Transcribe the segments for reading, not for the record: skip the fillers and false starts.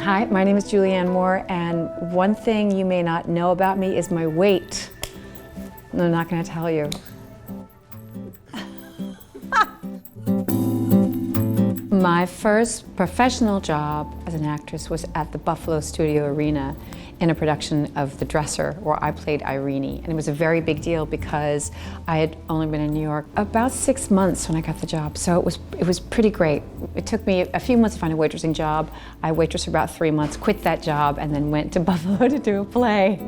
Hi, my name is Julianne Moore, and one thing you may not know about me is my weight. I'm not going to tell you. My first professional job as an actress was at the Buffalo Studio Arena in a production of The Dresser, where I played Irene. And it was a very big deal because I had only been in New York about 6 months when I got the job. So it was pretty great. It took me a few months to find a waitressing job. I waitressed for about 3 months, quit that job, and then went to Buffalo to do a play.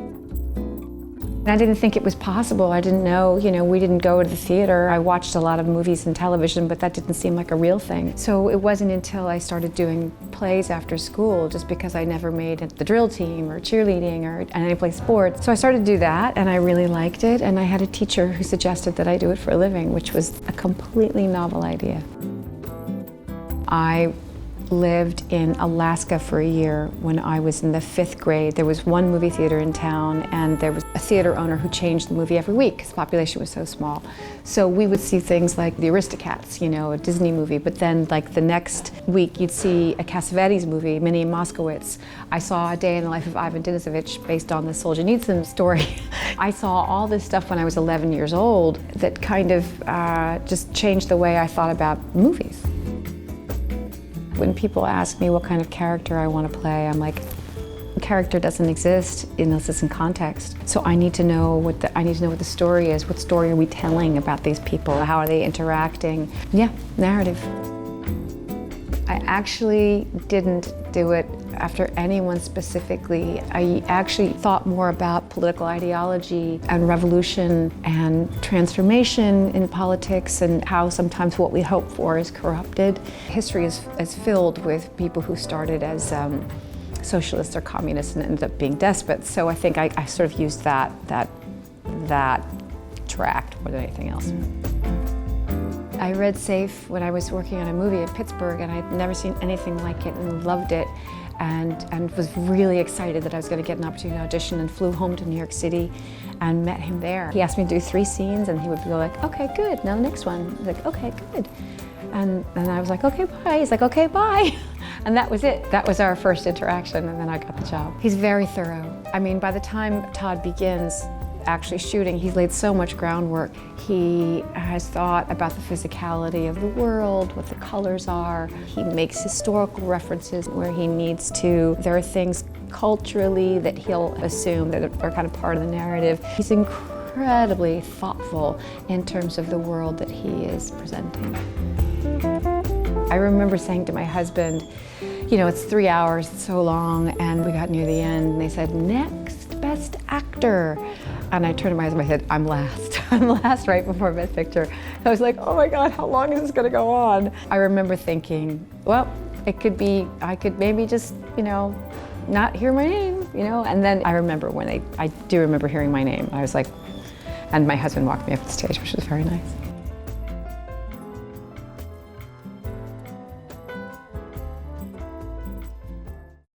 I didn't think it was possible. I didn't know, we didn't go to the theater. I watched a lot of movies and television, but that didn't seem like a real thing. So it wasn't until I started doing plays after school, just because I never made the drill team or cheerleading or any play sports. So I started to do that, and I really liked it, and I had a teacher who suggested that I do it for a living, which was a completely novel idea. I lived in Alaska for a year when I was in the 5th grade. There was one movie theater in town, and there was a theater owner who changed the movie every week because the population was so small. So we would see things like The Aristocats, a Disney movie, but then like the next week you'd see a Cassavetes movie, Minnie and Moskowitz. I saw A Day in the Life of Ivan Denisovich based on the Solzhenitsyn story. I saw all this stuff when I was 11 years old that kind of just changed the way I thought about movies. When people ask me what kind of character I want to play, I'm like, character doesn't exist unless it's in context. So I need to know what the story is. What story are we telling about these people? How are they interacting? Yeah, narrative. I actually didn't do it after anyone specifically. I actually thought more about political ideology and revolution and transformation in politics and how sometimes what we hope for is corrupted. History is filled with people who started as socialists or communists and ended up being despots. So I think I sort of used that tract more than anything else. I read Safe when I was working on a movie in Pittsburgh, and I'd never seen anything like it and loved it, and was really excited that I was going to get an opportunity to audition, and flew home to New York City and met him there. He asked me to do 3 scenes, and he would go like, okay, good, now the next one. He's like, okay, good. And I was like, okay, bye. He's like, okay, bye. And that was it. That was our first interaction, and then I got the job. He's very thorough. I mean, by the time Todd begins actually shooting, he's laid so much groundwork. He has thought about the physicality of the world, what the colors are. He makes historical references where he needs to. There are things culturally that he'll assume that are kind of part of the narrative. He's incredibly thoughtful in terms of the world that he is presenting. I remember saying to my husband, it's 3 hours, it's so long, and we got near the end, and they said, next best actor. And I turned to my husband and I said, I'm last. I'm last right before Best Picture. I was like, oh my God, how long is this gonna go on? I remember thinking, well, it could be, I could maybe just, not hear my name, And then I remember I do remember hearing my name. I was like, and my husband walked me up the stage, which was very nice.